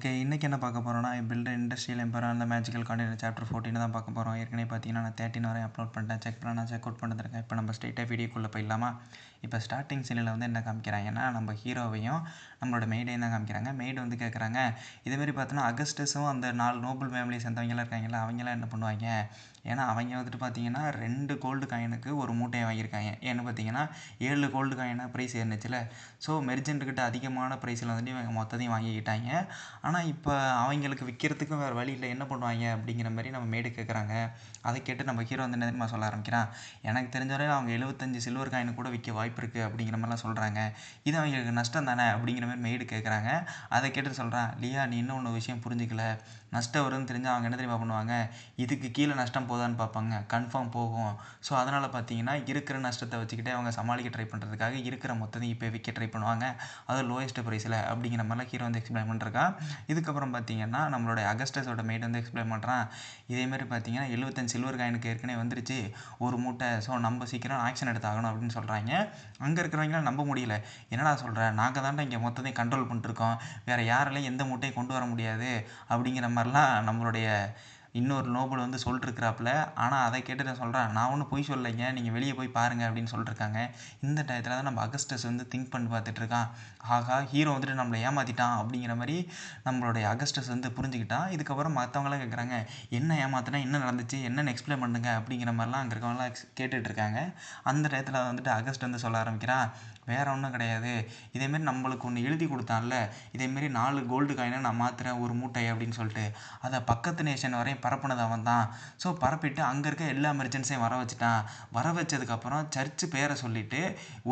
Okay. இன்னைக்கு என்ன பார்க்க போறோம்னா, build industrial empire on the magical continent chapter 14 தான் பார்க்க போறோம். ஏற்கனவே பார்த்தீங்கன்னா, நான் 13 வரையும் அப்லோட் பண்ணிட்டேன். செக் பண்ணா செக் அவுட் பண்ணிருக்கேன். இப்போ நம்ம ஸ்ட்ரெயிட்டா வீடியோக்குள்ள போயிடலாமா? இப்போ ஸ்டார்ட்டிங் சீனில் வந்து என்ன காமிக்கிறாங்கன்னா, நம்ம ஹீரோவையும் நம்மளோட மெய்டையும் தான் காமிக்கிறாங்க. மெய்டு வந்து கேட்குறாங்க, இதேமாரி பார்த்தோன்னா அகஸ்டஸும் அந்த 4 நோபல் ஃபேமிலியை சேர்ந்தவங்கலாம் இருக்காங்கல்ல, அவங்கலாம் என்ன பண்ணுவாங்க? ஏன்னா அவங்க வந்துட்டு பார்த்தீங்கன்னா 2 கோல்டு காயினுக்கு ஒரு மூட்டையை வாங்கியிருக்காங்க. ஏன்னு பார்த்தீங்கன்னா 7 கோல்டு காயினா ப்ரைஸ் ஏறுனுச்சுல. ஸோ மெர்ஜென்ட்டுக்கிட்ட அதிகமான ப்ரைஸில் வந்துட்டு இவங்க மொத்தத்தையும் வாங்கிக்கிட்டாங்க. ஆனால் இப்போ அவங்களுக்கு விற்கிறதுக்கும் வேறு வழி இல்லை, என்ன பண்ணுவாங்க அப்படிங்கிற மாதிரி நம்ம மேடு கேட்குறாங்க. அதை கேட்டு நம்ம ஹீரோ வந்து என்ன தெரியுமா சொல்ல ஆரம்பிக்கிறான், எனக்கு தெரிஞ்ச வரையும் அவங்க 75 சில்வர் காயின் கூட விற்க வாய்ப்பு இருக்குது அப்படிங்கிற மாதிரிலாம் சொல்கிறாங்க. இது அவங்களுக்கு நஷ்டம் தானே அப்படிங்கிற மாதிரி மெய்டு கேட்குறாங்க. அதை கேட்டு சொல்கிறான், லியா நீ இன்னும் ஒன்று விஷயம் புரிஞ்சிக்கல, நஷ்டம் வரும்னு தெரிஞ்சால் அவங்க என்ன தெரியுமா பண்ணுவாங்க, இதுக்கு கீழே நஷ்டம் போதான்னு பார்ப்பாங்க, கன்ஃபார்ம் போகும். ஸோ அதனால் பார்த்தீங்கன்னா இருக்கிற நஷ்டத்தை வச்சுக்கிட்டே அவங்க சமாளிக்க ட்ரை பண்ணுறதுக்காக இருக்கிற மொத்தத்தையும் இப்போ விற்க ட்ரை பண்ணுவாங்க, அது லோயஸ்ட் ப்ரைஸில் அப்படிங்கிற மாதிரிலாம் ஹீரோ வந்து எக்ஸ்பிளைன் பண்ணிருக்கான். இதுக்கப்புறம் பார்த்தீங்கன்னா நம்மளோட அகஸ்டஸோட மெய்டு வந்து எக்ஸ்பிளைன் பண்ணுறான், இதேமாரி பார்த்தீங்கன்னா 75 சில்வர் காயினுக்கு ஏற்கனவே வந்துருச்சு ஒரு மூட்டை, ஸோ நம்ம சீக்கிரம் ஆக்ஷன் எடுத்தாகணும் அப்படின்னு சொல்கிறாங்க. அங்கே இருக்கிறவங்களாம் நம்ப முடியல, என்னடா சொல்கிற, நாங்கள் தாண்டா இங்கே மொத்தத்தையும் கண்ட்ரோல் பண்ணிட்டுருக்கோம், வேறு யாராலையும் எந்த மூட்டையும் கொண்டு வர முடியாது அப்படிங்கிற மாதிரிலாம் நம்மளுடைய இன்னொரு நோபல் வந்து சொல்லிட்டுருக்கிறாப்புல. ஆனால் அதை கேட்டு நான் சொல்கிறேன், நான் ஒன்றும் பொய் சொல்லலைங்க, நீங்கள் வெளியே போய் பாருங்கள் அப்படின்னு சொல்லிட்டுருக்காங்க. இந்த டயத்தில் தான் நம்ம அகஸ்டஸ் வந்து திங்க் பண்ணி பார்த்துட்ருக்கான், ஆகா ஹீரோ வந்துட்டு நம்மளை ஏமாற்றிட்டான் அப்படிங்கிற மாதிரி நம்மளுடைய அகஸ்டஸ் வந்து புரிஞ்சுக்கிட்டான். இதுக்கப்புறம் மற்றவங்களாம் கேட்குறாங்க, என்ன ஏமாத்தினா என்ன நடந்துச்சு, என்னென்னு எக்ஸ்பிளைன் பண்ணுங்க அப்படிங்கிற மாதிரிலாம் அங்கே இருக்கவங்களாம் கேட்டுட்ருக்காங்க. அந்த டயத்தில் வந்துட்டு அகஸ்ட் வந்து சொல்ல ஆரம்பிக்கிறான், வேறு ஒன்றும் கிடையாது, இதேமாரி நம்மளுக்கு ஒன்று எழுதி கொடுத்தான்ல, இதேமாரி 4 கோல்டு காயினை நான் மாற்றுறேன் ஒரு மூட்டை அப்படின்னு சொல்லிட்டு, அதை பக்கத்து நேஷன் வரையும் பரப்புனது அவன் தான். ஸோ பரப்பிட்டு அங்கே இருக்க எல்லா மெர்ஜென்ட்ஸையும் வர வச்சுட்டான். வர வச்சதுக்கப்புறம் சர்ச்சு பேரை சொல்லிவிட்டு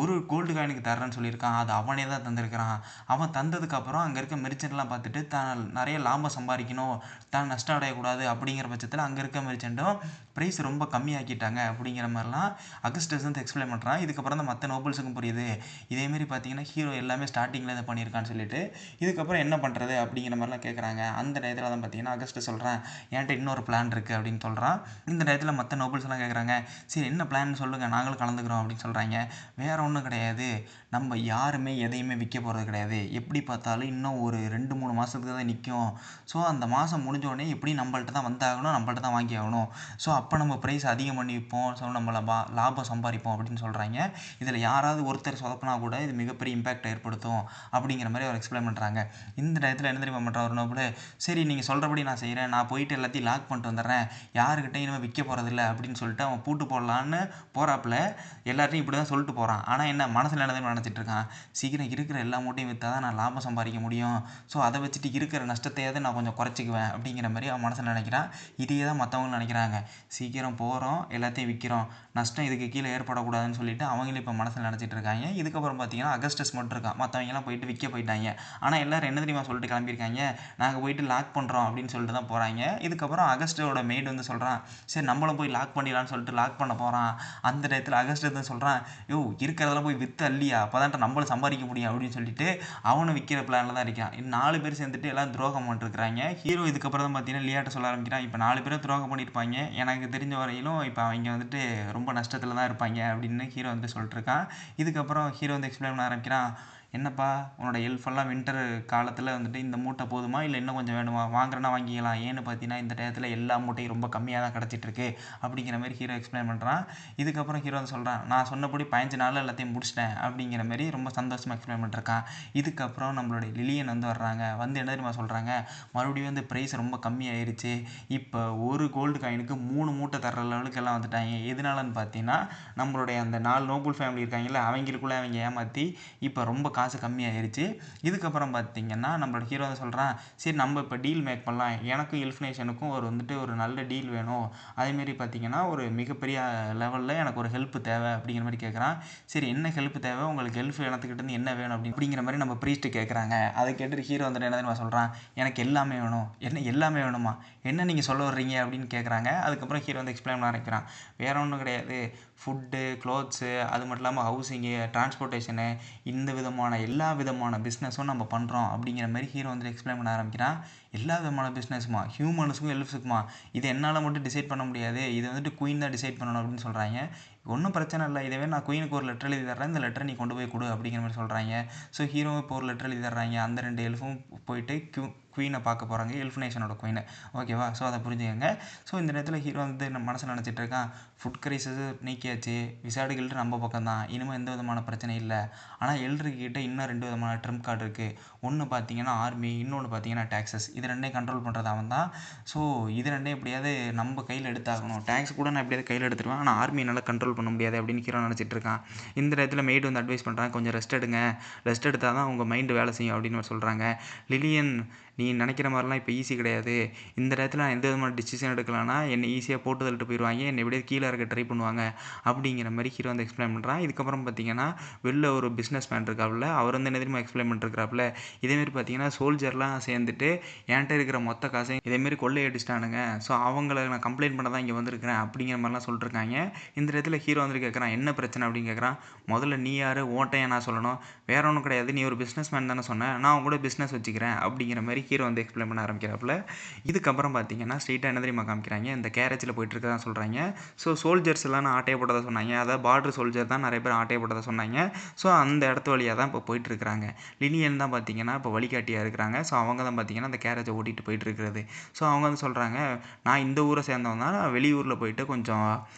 ஒரு கோல்டு காயினுக்கு தர்றேன்னு சொல்லியிருக்கான், அது அவனே தான் தந்திருக்கிறான். அவன் தந்ததுக்கப்புறம் அங்கே இருக்க மெர்ஜென்ட்லாம் பார்த்துட்டு தான் நிறைய லாபம் சம்பாதிக்கணும், தான் நஷ்டம் அடையக்கூடாது அப்படிங்கிற பட்சத்தில் அங்கே இருக்க மெர்ஜென்ட்டும் ப்ரைஸ் ரொம்ப கம்மியாக்கிட்டாங்க அப்படிங்கிற மாதிரிலாம் அகஸ்டஸ் வந்து எக்ஸ்பிளைன் பண்ணுறான். இதுக்கப்புறம் தான் மற்ற நோபல்ஸுக்கும் புரியுது, இதேமாரி பார்த்தீங்கன்னா ஹீரோ எல்லாமே ஸ்டார்டிங்கில் இதை பண்ணியிருக்கான்னு சொல்லிட்டு. இதுக்கப்புறம் என்ன பண்ணுறது அப்படிங்கிற மாதிரிலாம் கேட்குறாங்க. அந்த டயத்தில் தான் பார்த்தீங்கன்னா அகஸ்ட் சொல்கிறேன், என்கிட்ட இன்னொரு பிளான் இருக்குது அப்படின்னு சொல்கிறான். இந்த டயத்தில் மற்ற நோபல்ஸ்லாம் கேட்குறாங்க, சரி என்ன பிளான் சொல்லுங்கள், நாங்களும் கலந்துக்கிறோம் அப்படின்னு சொல்கிறாங்க. வேறு ஒன்றும் கிடையாது, நம்ம யாருமே எதையுமே விற்க போகிறது கிடையாது, எப்படி பார்த்தாலும் இன்னும் ஒரு 2-3 மாதத்துக்கு தான் நிற்கும். ஸோ அந்த மாதம் முடிஞ்சோடனே எப்படி நம்மள்ட்ட தான் வந்தாகணும், நம்மள்ட்ட தான் வாங்கி ஆகணும். ஸோ அப்போ நம்ம ப்ரைஸ் அதிகம் பண்ணி விற்போம், ஸோ நம்ம லாபம் சம்பாதிப்போம் அப்படின்னு சொல்கிறாங்க. இதில் யாராவது ஒருத்தர் சொதப்பினா கூட இது மிகப்பெரிய இம்பேக்ட் ஏற்படுத்தும் அப்படிங்கிற மாதிரி அவர் எக்ஸ்பிளைன் பண்ணுறாங்க. இந்த டயத்தில் என்ன தெரியுமா பண்ணுற ஒரு நோபல், சரி நீங்கள் சொல்கிறபடி நான் செய்கிறேன், நான் போயிட்டு எல்லாத்தையும் லாக் பண்ணிட்டு வந்துடுறேன், யாருக்கிட்டையும் இனிமேல் விற்க போகிறதில்ல அப்படின்னு சொல்லிட்டு அவன் பூட்டு போடலான்னு போகிறாப்புல. எல்லாத்தையும் இப்படி தான் சொல்லிட்டு போகிறான். ஆனால் என்ன மனசில் என்ன நினச்சிட்டு இருக்கான், சீக்கிரம் இருக்கிற எல்லா மூட்டையும் விற்றா தான் நான் லாபம் சம்பாதிக்க முடியும், ஸோ அதை வச்சுட்டு இருக்கிற நஷ்டத்தையாவது நான் கொஞ்சம் குறைச்சிக்குவேன் அப்படிங்கிற மாதிரி அவன் மனசில் நினைக்கிறான். இதே தான் மற்றவங்களும் நினைக்கிறாங்க, சீக்கிரம் போகிறோம் எல்லாத்தையும் விற்கிறோம், நஷ்டம் இதுக்கு கீழே ஏற்படக்கூடாதுன்னு சொல்லிட்டு அவங்களும் இப்போ மனசில் நினச்சிட்டு இருக்காங்க. இதுக்கப்புறம் பார்த்தீங்கன்னா அகஸ்டஸ் மட்டும் இருக்கான், மற்றவங்கலாம் போயிட்டு விற்க போயிட்டாங்க. ஆனால் எல்லோரும் என்ன தெரியுமா சொல்லிட்டு கிளம்பியிருக்காங்க, நாங்கள் போயிட்டு லாக் பண்ணுறோம் அப்படின்னு சொல்லிட்டு தான் போகிறாங்க. இதுக்கப்புறம் அகஸ்டோட மெய்டு வந்து சொல்கிறான், சரி நம்மளும் போய் லாக் பண்ணிடலான்னு சொல்லிட்டு லாக் பண்ண போகிறான். அந்த டயத்தில் அகஸ்ட் வந்து சொல்கிறான், யோ இருக்கிறதெல்லாம் போய் விற்று அல்லியா, அப்போ தான் நம்மளும் சம்பாதிக்க முடியும் அப்படின்னு சொல்லிட்டு அவனும் விற்கிற பிளானில் தான் இருக்கான். 4 பேர் சேர்ந்துட்டு எல்லாம் துரோகம் பண்ணிருக்கிறாங்க. ஹீரோ இதுக்கப்புறம் தான் பார்த்தீங்கன்னா லியாட்ட சொல்ல ஆரம்பிக்கிறான், இப்போ 4 பேரும் துரோகம் பண்ணியிருப்பாங்க, எனக்கு தெரிஞ்ச வரையிலும் இப்போ அவங்க வந்துட்டு ரொம்ப நஷ்டத்தில் தான் இருப்பாங்க அப்படின்னு ஹீரோ வந்து சொல்லிட்டுருக்கான். இதுக்கப்புறம் ஹீரோ வந்து எக்ஸ்பிளைன் பண்ண ஆரம்பிக்கிறான், என்னப்பா உன்னோட எல்ஃபெல்லாம் வின்டர் காலத்தில் வந்துட்டு இந்த மூட்டை போதுமா இல்லை இன்னும் கொஞ்சம் வேணுமா, வாங்குறேன்னா வாங்கிக்கலாம், ஏன்னு பார்த்தீங்கன்னா இந்த டயத்தில் எல்லா மூட்டையும் ரொம்ப கம்மியாக தான் கிடச்சிட்ருக்கு அப்படிங்கிற மாதிரி ஹீரோ எக்ஸ்பிளைன் பண்ணுறான். இதுக்கப்புறம் ஹீரோ வந்து சொல்கிறான், நான் சொன்னபடி 15 நாளில் எல்லாத்தையும் முடிச்சிட்டேன் அப்படிங்கிற மாதிரி ரொம்ப சந்தோஷமாக எக்ஸ்பிளைன் பண்ணிருக்கான். இதுக்கப்புறம் நம்மளுடைய லிலியன் வந்து வர்றாங்க. வந்து என்ன தெரியுமா சொல்கிறாங்க, மறுபடியும் வந்து ப்ரைஸ் ரொம்ப கம்மியாயிருச்சு, இப்போ ஒரு கோல்டு காயினுக்கு 3 மூட்டை தர்ற லெவலுக்கு எல்லாம் வந்துட்டாங்க. எதனாலன்னு பார்த்தீங்கன்னா நம்மளுடைய அந்த 4 நோபல் ஃபேமிலி இருக்காங்கல்ல, அவங்களுக்குள்ளே அவங்க ஏமாற்றி இப்போ ரொம்ப காசு கம்மியாயிருச்சு. இதுக்கப்புறம் பார்த்தீங்கன்னா நம்மளோட ஹீரோ தான் சொல்கிறான், சரி நம்ம இப்போ டீல் மேக் பண்ணலாம், எனக்கும் எல்ஃப் நேஷனுக்கும் ஒரு நல்ல டீல் வேணும், அதேமாரி பார்த்தீங்கன்னா ஒரு மிகப்பெரிய லெவலில் எனக்கு ஒரு ஹெல்ப் தேவை அப்படிங்கிற மாதிரி கேட்குறான். சரி என்ன ஹெல்ப் தேவை உங்களுக்கு, எல்ஃப் இனத்துக்கிட்டேருந்து என்ன வேணும் அப்படிங்கிற மாதிரி நம்ம ப்ரீஸ்ட்டு கேட்குறாங்க. அதை கேட்டுட்டு ஹீரோ வந்துட்டு என்ன தெரியுமா சொல்கிறான், எனக்கு எல்லாமே வேணும். என்ன எல்லாமே வேணுமா, என்ன நீங்கள் சொல்ல வர்றீங்க அப்படின்னு கேட்குறாங்க. அதுக்கப்புறம் ஹீரோ வந்து எக்ஸ்பிளைன் பண்ண ஆரம்பிக்கிறான், வேறு ஒன்றும் கிடையாது, ஃபுட்டு, க்ளோத்ஸு, அது மட்டும் இல்லாமல் ஹவுசிங்கு, டிரான்ஸ்போர்ட்டேஷனு, இந்த விதமான எல்லா விதமான பிஸ்னஸும் நம்ம பண்ணுறோம் அப்படிங்கிற மாதிரி ஹீரோ வந்து எக்ஸ்பிளைன் பண்ண ஆரம்பிக்கிறான். எல்லா விதமான பிஸ்னஸுமா, ஹியூமன்ஸுக்கும் எல்ஃப்ஸுக்குமா, இது என்னால் மட்டும் டிசைட் பண்ண முடியாது, இது வந்துட்டு குயின் தான் டிசைட் பண்ணணும் அப்படின்னு சொல்கிறாங்க. ஒன்றும் பிரச்சனை இல்லை, இதே நான் குயினுக்கு ஒரு லெட்டர் எழுதி தர்றேன், இந்த லெட்டரை நீ கொண்டு போய் கொடு அப்படிங்கிற மாதிரி சொல்கிறாங்க. ஸோ ஹீரோ இப்போ ஒரு லெட்டர் எழுதி தர்றாங்க. அந்த 2 எல்ஃபும் போயிட்டு குயினை பார்க்க போகிறாங்க, எல்ஃப் நேஷனோட குயினை. ஓகேவா? ஸோ அதை புரிஞ்சுக்கங்க. ஸோ இந்த நேரத்தில் ஹீரோ வந்து நம்ம மனசில் நினச்சிட்டு இருக்கான், ஃபுட் கிரைசஸ் நீக்கியாச்சு, விசாடு கில்டு நம்ம பக்கம் தான், இனிமேல் எந்த விதமான பிரச்சனையும் இல்லை. ஆனால் எல்ட்ருக்கிட்ட இன்னும் 2 விதமான ட்ரம்ப் கார்டு இருக்குது. ஒன்று பார்த்தீங்கன்னா ஆர்மி, இன்னொன்று பார்த்தீங்கன்னா டேக்ஸஸ். இது ரெண்டையும் கண்ட்ரோல் பண்ணுறது அவன் தான். ஸோ இது ரெண்டையும் எப்படியாவது நம்ம கையில் எடுத்தாகணும். டேக்ஸ் கூட நான் எப்படியாவது கையில் எடுத்துருவேன், ஆனால் ஆர்மி என்னால் கண்ட்ரோல் பண்ண முடியாது அப்படின்னு ஹீரோ நினச்சிட்டு இருக்கான். இந்த இடத்துல மெய்டு வந்து அட்வைஸ் பண்ணுறாங்க, கொஞ்சம் ரெஸ்ட் எடுங்க, ரெஸ்ட் எடுத்தால் தான் உங்கள் மைண்டு வேலை செய்யும் அப்படின்னு சொல்கிறாங்க. லிலியன், நீ நினைக்கிற மாதிரிலாம் இப்போ ஈஸி கிடையாது. இந்த இடத்துல நான் எந்த விதமான டிசிஷன் எடுக்கலாம்னா என்னை ஈஸியாக போட்டு தள்ளிட்டு போயிடுவாங்க, என்னை எப்படியே கீழே இருக்க ட்ரை பண்ணுவாங்க அப்படிங்கிற மாதிரி ஹீரோ வந்து எக்ஸ்பிளைன் பண்ணுறான். இதுக்கப்புறம் பார்த்தீங்கன்னா வெளில ஒரு பிஸ்னஸ் மேன் இருக்காப்புல, அவர் வந்து என்ன தெரியுமா எக்ஸ்பிளைன் பண்ணிருக்கிறாப்புல, இதேமாரி பார்த்தீங்கன்னா சோல்ஜர்லாம் சேர்ந்துட்டு என்கிட்ட இருக்கிற மொத்த காசையும் இதேமாரி கொள்ளையடிச்சிட்டானுங்க, ஸோ அவங்கள நான் கம்ப்ளைண்ட் பண்ண தான் இங்கே வந்திருக்கிறேன் அப்படிங்கிற மாதிரிலாம் சொல்லிருக்காங்க. இந்த இடத்துல ஹீரோ வந்து கேட்குறான், என்ன பிரச்சனை அப்படின்னு கேட்குறான். முதல்ல நீ யார், ஓட்டையை நான் சொல்லணும், வேற ஒன்றும் கிடையாது, நீ ஒரு பிஸ்னஸ் மேன் தானே சொன்னேன், நான் அவங்க கூட பிஸ்னஸ் வச்சுக்கிறேன் அப்படிங்கிற மாதிரி ஹீரோ வந்து எக்ஸ்பிளைன் பண்ண ஆரம்பிக்கிறாப்புல. இதுக்கப்புறம் பார்த்தீங்கன்னா ஸ்ட்ரெயிட்டாக என்ன தெரியுமா காமிக்கிறாங்க, இந்த கேரேஜில் போயிட்டு இருக்கதான் சொல்கிறாங்க. ஸோ சோல்ஜர்ஸ் எல்லாம் ஆட்டையை போட்டதாக சொன்னாங்க, அதாவது பார்டர் சோல்ஜர் தான் நிறைய பேர் ஆட்டையை போட்டதாக சொன்னாங்க. ஸோ அந்த இடத்து வழியாக தான் இப்போ போயிட்டு இருக்கிறாங்க. லினியன் தான் பார்த்தீங்கன்னா இப்போ வழிகாட்டியாக இருக்கிறாங்க. ஸோ அவங்க தான் பார்த்தீங்கன்னா அந்த கேரேஜை ஓட்டிகிட்டு போயிட்டு இருக்கிறது. ஸோ அவங்க வந்து சொல்கிறாங்க, நான் இந்த ஊரை சேர்ந்தவங்க தான், வெளியூரில் போயிட்டு கொஞ்சம்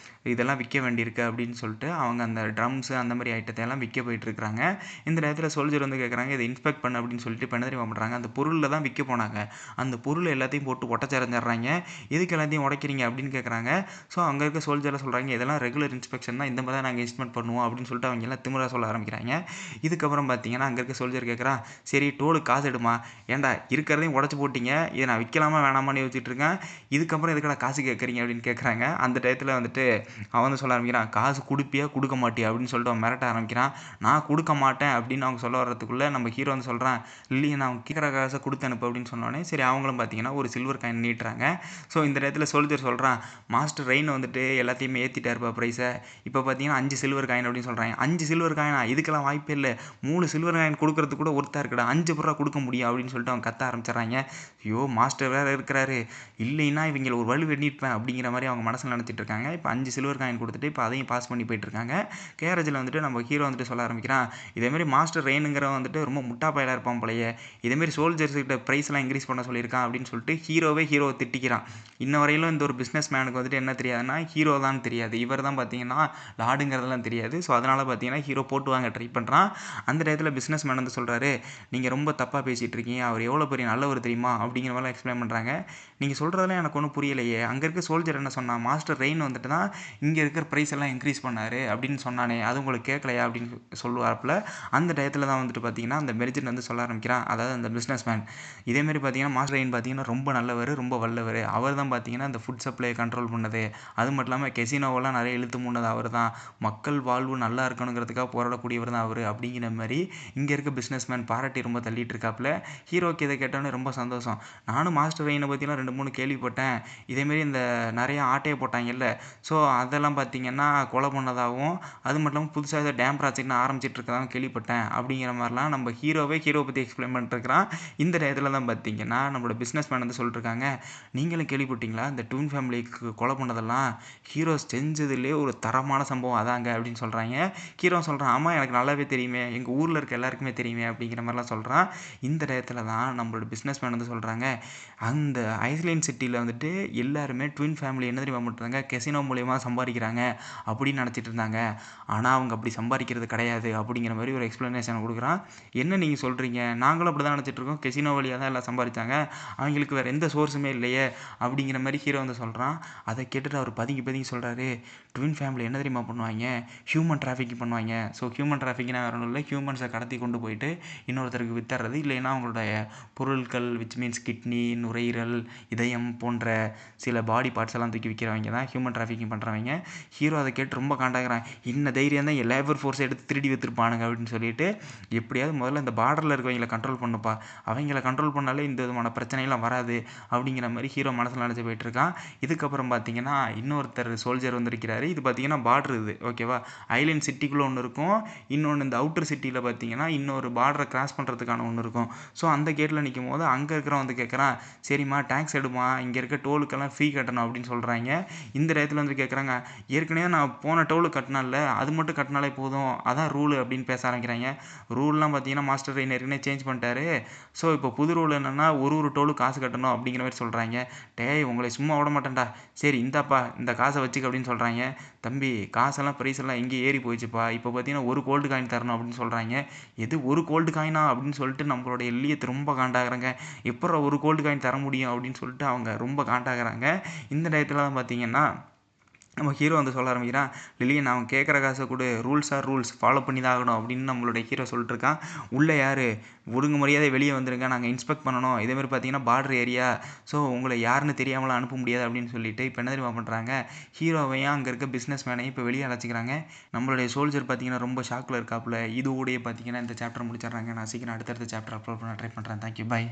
இதெல்லாம் விற்க வேண்டியிருக்கு அப்படின்னு சொல்லிட்டு அவங்க அந்த ட்ரம்ஸு அந்த மாதிரி ஐட்டத்தை எல்லாம் விற்க போயிட்டுருக்காங்க. இந்த நேரத்தில் சோல்ஜர் வந்து கேட்குறாங்க, இதை இன்ஸ்பெக்ட் பண்ண அப்படின்னு சொல்லிட்டு இப்போ என்ன தெரியுமா பண்ணுறாங்க, அந்த பொருளில் தான் விற்க போனாங்க, அந்த பொருள் எல்லாத்தையும் போட்டு உடச்சறிஞ்சிட்றாங்க. எதுக்கு எல்லாத்தையும் உடைக்கிறீங்க அப்படின்னு கேட்குறாங்க. ஸோ அங்கே இருக்க சோல்ஜர்லாம் சொல்கிறாங்க, இதெல்லாம் ரெகுலர் இன்ஸ்பெக்ஷன் தான், இந்த மாதிரி தான் நாங்கள் இன்ஸ்பெக்ட் பண்ணுவோம் அப்படின்னு சொல்லிட்டு அவங்க எல்லாம் திமிரா சொல்ல ஆரம்பிக்கிறாங்க. இதுக்கப்புறம் பார்த்தீங்கன்னா அங்கே இருக்க சோல்ஜர் கேட்குறான், சரி டோலுக்கு காசு எடுமா, ஏன்டா இருக்கிறதையும் உடச்சி போட்டிங்க, இதை நான் விற்கலாமா வேணாமான்னு யோசிச்சுட்டு இருக்கேன், இதுக்கப்புறம் எதுக்கடா காசு கேட்குறீங்க அப்படின்னு கேட்குறாங்க. அந்த டயத்தில் வந்துட்டு அவன் வந்து சொல்ல ஆரம்பிக்கிறான், காசு கொடுப்பியா கொடுக்க மாட்டியா அப்படின்னு சொல்லிட்டு அவன் மிரட்ட ஆரம்பிக்கிறான். நான் கொடுக்க மாட்டேன் அப்படின்னு அவங்க சொல்ல வர்றதுக்குள்ளே நம்ம ஹீரோ வந்து சொல்கிறான், இல்லையே நான் கேட்குற காசை கொடுத்து அனுப்பு அப்படின்னு சொன்னோடனே சரி அவங்களும் பார்த்தீங்கன்னா ஒரு சில்வர் காயின் நீட்டுறாங்க. ஸோ இந்த இடத்துல சோல்ஜர் சொல்கிறான், மாஸ்டர் ரெயின் வந்துட்டு எல்லாத்தையுமே ஏற்றிட்டாருப்பா ப்ரைஸை, இப்போ பார்த்தீங்கன்னா 5 சில்வர் காயின் அப்படின்னு சொல்கிறாங்க. 5 சில்வர் காயினா, இதுக்கெல்லாம் வாய்ப்பே இல்லை, 3 சில்வர் காயின் கொடுக்கறதுக்கு கூட ஒருத்தா இருக்குடா, 5 பொருளாக கொடுக்க முடியும் அப்படின்னு சொல்லிட்டு அவன் கத்த ஆரம்பிச்சிடறாங்க. ஐயோ மாஸ்டர் வேறு இருக்கிறாரு, இல்லைன்னா இவங்களை ஒரு வலு வெண்ணிருப்பேன் அப்படிங்கிற மாதிரி அவங்க மனசில் நினச்சிட்டு இருக்காங்க. இப்போ 5 சில்வர் காயின் கொடுத்துட்டு இப்போ அதையும் பாஸ் பண்ணி போயிட்டுருக்காங்க. கேரேஜில் வந்துட்டு நம்ம ஹீரோ வந்துட்டு சொல்ல ஆரம்பிக்கிறான், இதேமாரி மாஸ்டர் ரெயினுங்கிறவன் வந்துட்டு ரொம்ப முட்டா பயலாக இருப்பான் போலையே, இதேமாரி சோல்ஜர்ஸ்கிட்ட ப்ரைஸ்லாம் இன்க்ரீஸ் பண்ண சொல்லியிருக்கான் அப்படின்னு சொல்லிட்டு ஹீரோவை திட்டிக்கிறான். இன்ன வரையிலும் இந்த ஒரு பிஸ்னஸ் மேனுக்கு வந்துட்டு என்ன தெரியாதுன்னா ஹீரோ தான் தெரியாது, இவர் தான் பார்த்தீங்கன்னா லாடுங்கிறதெல்லாம் தெரியாது. ஸோ அதனால் பார்த்தீங்கன்னா ஹீரோ போட்டு வாங்க ட்ரை பண்ணுறான். அந்த டயத்தில் பிஸ்னஸ் மேன் வந்து சொல்கிறாரு, நீங்கள் ரொம்ப தப்பாக பேசிகிட்டு இருக்கீங்க, அவர் எவ்வளோ பெரிய நல்லவர் தெரியுமா அப்படிங்கிற மாதிரிலாம் எக்ஸ்பிளைன் பண்ணுறாங்க. நீங்கள் சொல்கிறதெல்லாம் எனக்கு ஒன்றும் புரியலையே, அங்கே இருக்க சோல்ஜர் என்ன சொன்னான், மாஸ்டர் ரெயின் வந்துட்டு தான் இங்கே இருக்கிற ப்ரைஸ் எல்லாம் இன்க்ரீஸ் பண்ணார் அப்படின்னு சொன்னானே, அது உங்களுக்கு கேட்கலையா அப்படின்னு சொல்லுவார்ப்பில். அந்த டயத்தில் தான் வந்துட்டு பார்த்தீங்கன்னா அந்த மெர்ஜன் வந்து சொல்ல ஆரம்பிக்கிறான், அதாவது அந்த பிஸ்னஸ் மேன், இதேமாரி பார்த்தீங்கன்னா மாஸ்டர் ரெயின் பார்த்தீங்கன்னா ரொம்ப நல்லவர், ரொம்ப வல்லவர், அவர் தான் பார்த்தீங்கன்னா அந்த ஃபுட் சப்ளையை கண்ட்ரோல் பண்ணது, அது மட்டும் இல்லாமல் கெசினோவெல்லாம் நிறைய இழுத்து மூணது அவர் தான், மக்கள் வாழ்வு நல்லா இருக்கணுங்கிறதுக்காக போராடக்கூடியவர் தான் அவர் அப்படிங்கிற மாதிரி இங்கே இருக்க பிஸ்னஸ் மேன் பாராட்டி ரொம்ப தள்ளிட்டு இருக்காப்புல. ஹீரோக்கு இதை கேட்டோன்னே ரொம்ப சந்தோஷம், நானும் மாஸ்டர் ரெயினை பற்றிலாம் 2-3 கேள்விப்பட்டேன், இதேமாரி இந்த நிறைய ஆட்டையை போட்டாங்கல்ல, ஸோ அதெல்லாம் பார்த்தீங்கன்னா கொலை பண்ணதாகவும், அது மட்டும் இல்லாமல் புதுசாக ஏதோ டேம் ப்ராஜெக்ட்னு ஆரம்பிச்சிட்டு இருக்கதாகவும் கேள்விப்பட்டேன் அப்படிங்கிற மாதிரிலாம் நம்ம ஹீரோவை பற்றி எக்ஸ்பிளைன் பண்ணிட்டுருக்கிறான். இந்த டயத்தில் தான் பார்த்தீங்கன்னா நம்மளோட பிஸ்னஸ் மேன் வந்து சொல்லிட்டுருக்காங்க, நீங்களும் கேள்விப்பட்டீங்களா இந்த ட்வின் ஃபேமிலிக்கு கொலை பண்ணதெல்லாம், ஹீரோ செஞ்சதுலேயே ஒரு தரமான சம்பவம் அதாங்க அப்படின்னு சொல்கிறாங்க. ஹீரோ சொல்கிறான், ஆமாம் எனக்கு நல்லாவே தெரியுமே, எங்கள் ஊரில் இருக்க எல்லாருக்குமே தெரியுமே அப்படிங்கிற மாதிரிலாம் சொல்கிறான். இந்த டயத்தில் தான் நம்மளோட பிஸ்னஸ் மேன் வந்து சொல்கிறாங்க, அந்த ஐஸ்லேண்ட் சிட்டியில் வந்துட்டு எல்லாருமே ட்வின் ஃபேமிலி என்ன தெரியுமா பண்ணுறாங்க, கெசினோ மூலியமாக சம்பாதிக்கிறாங்க அப்படின்னு நினச்சிட்டு இருந்தாங்க, ஆனால் அவங்க அப்படி சம்பாதிக்கிறது கிடையாது அப்படிங்கிற மாதிரி ஒரு எக்ஸ்ப்ளனேஷன் கொடுக்குறான். என்ன நீங்கள் சொல்கிறீங்க, நாங்களும் அப்படி தான் நினச்சிட்ருக்கோம், கெசினோ வழியாக தான் எல்லாம் சம்பாதிச்சாங்க, அவங்களுக்கு வேறு எந்த சோர்ஸுமே இல்லையே அப்படிங்கிற மாதிரி ஹீரோ வந்து சொல்கிறான். அதை கேட்டுட்டு அவர் பதுங்கி சொல்கிறாரு, ட்வின் ஃபேமிலி என்ன தெரியுமா பண்ணுவாங்க, ஹியூமன் டிராஃபிக்கிங் பண்ணுவாங்க. ஸோ ஹியூமன் டிராஃபிக்னா வேறு ஒன்றும் இல்லை, ஹியூமன்ஸை கடத்தி கொண்டு போயிட்டு இன்னொருத்தருக்கு வித்துறது, இல்லைன்னா அவங்களுடைய பொருட்கள் விச் மீன்ஸ் கிட்னி, நுரையீரல், இதயம் போன்ற சில பாடி பார்ட்ஸ் எல்லாம் தூக்கி விற்கிறவங்க தான் ஹியூமன் டிராஃபிக்கிங் பண்ணுறவங்க. ஹீரோ அதை கேட்டு ரொம்ப காண்டாகிறான், இன்ன தைரியம் தான் என் லேபர் ஃபோர்ஸை எடுத்து திருடி விற்றுருப்பானுங்க அப்படின்னு சொல்லிட்டு, எப்படியாவது முதல்ல இந்த பார்டரில் இருக்கவங்களை கண்ட்ரோல் பண்ணுப்பா, அவங்கள கண்ட்ரோல் பண்ணாலே இந்த விதமான பிரச்சனைலாம் வராது அப்படிங்கிற மாதிரி ஹீரோ மனசில் நினச்சி போயிட்டுருக்கான். இதுக்கப்புறம் பார்த்தீங்கன்னா இன்னொருத்தர் சோல்ஜர் வந்திருக்கிறாரு. இது பார்த்தீங்கன்னா பார்டர் இது ஓகேவா, ஐலேண்ட் சிட்டிக்குள்ளே ஒன்று இருக்கும், இன்னொன்று இந்த அவுட்டர் சிட்டியில் பார்த்தீங்கன்னா இன்னொரு பார்டரை கிராஸ் பண்ணுறதுக்கான ஒன்று இருக்கும். ஸோ அந்த கேட்டில் நிற்கும் போது அங்கே இருக்கிறவன் வந்து கேட்குறான், சரிம்மா டேக்ஸ் எடுமா, இங்கே இருக்க டோலுக்கெல்லாம் ஃபீ கட்டணும் அப்படின்னு சொல்கிறாங்க. இந்த இடத்துல வந்து கேட்குறாங்க, பண்ணுறாங்க, ஏற்கனவே நான் போன டோலு கட்டினேன்ல, அது மட்டும் கட்டினாலே போதும், அதான் ரூலு அப்படின்னு பேச ஆரம்பிக்கிறாங்க. ரூல்லாம் பார்த்தீங்கன்னா மாஸ்டர் ஏற்கனவே சேஞ்ச் பண்ணிட்டாரு. ஸோ இப்போ புது ரூல் என்னன்னா ஒரு டோலுக்கு காசு கட்டணும் அப்படிங்கிற மாரி சொல்கிறாங்க. டேய் உங்களை சும்மா விட மாட்டேன்டா, சரி இந்தாப்பா இந்த காசை வச்சுக்க அப்படின்னு சொல்கிறாங்க. தம்பி காசெல்லாம் ப்ரைஸ் எல்லாம் எங்கேயும் ஏறி போயிடுச்சுப்பா, இப்போ பார்த்தீங்கன்னா ஒரு கோல்டு காயின் தரணும் அப்படின்னு சொல்கிறாங்க. எது ஒரு கோல்டு காயினா அப்படின்னு சொல்லிட்டு நம்மளோட எல்லியத் ரொம்ப காண்டாகிறாங்க. எப்புட்றா ஒரு கோல்டு காயின் தர முடியும் அப்படின்னு சொல்லிட்டு அவங்க ரொம்ப காண்டாகிறாங்க. இந்த டயத்தில் தான் பார்த்தீங்கன்னா நம்ம ஹீரோ வந்து சொல்ல ஆரம்பிக்கிறான், லில்லியன் அவன் கேட்குற காசை கொடு, ரூல்ஸ் ஆர் ரூல்ஸ் ஃபாலோ பண்ணி தான் ஆகணும் அப்படின்னு நம்மளுடைய ஹீரோ சொல்லிட்டுருக்கான். உள்ளே யார் ஒழுங்கு மரியாதை வெளியே வந்துருங்க, நாங்கள் இன்ஸ்பெக்ட் பண்ணணும், இதேமாதிரி பார்த்தீங்கன்னா பார்டர் ஏரியா, ஸோ உங்களை யாருன்னு தெரியாமலாம் அனுப்ப முடியாது அப்படின்னு சொல்லிட்டு இப்போ என்ன தெரியுமா பண்ணுறாங்க, ஹீரோவையும் அங்கே இருக்க பிஸ்னஸ் மேனையும் இப்போ வெளியே அழைச்சிக்கிறாங்க. நம்மளுடைய சோல்ஜர் பார்த்தீங்கன்னா ரொம்ப ஷாக்கில் இருக்காப்புல. இது கூடயே பார்த்தீங்கன்னா இந்த சாப்டர் முடிச்சிடுறாங்க. நான் சீக்கிரம் அடுத்தடுத்த சாப்டர் அப்லோட் பண்ண ட்ரை பண்ணுறேன். Thank you, by.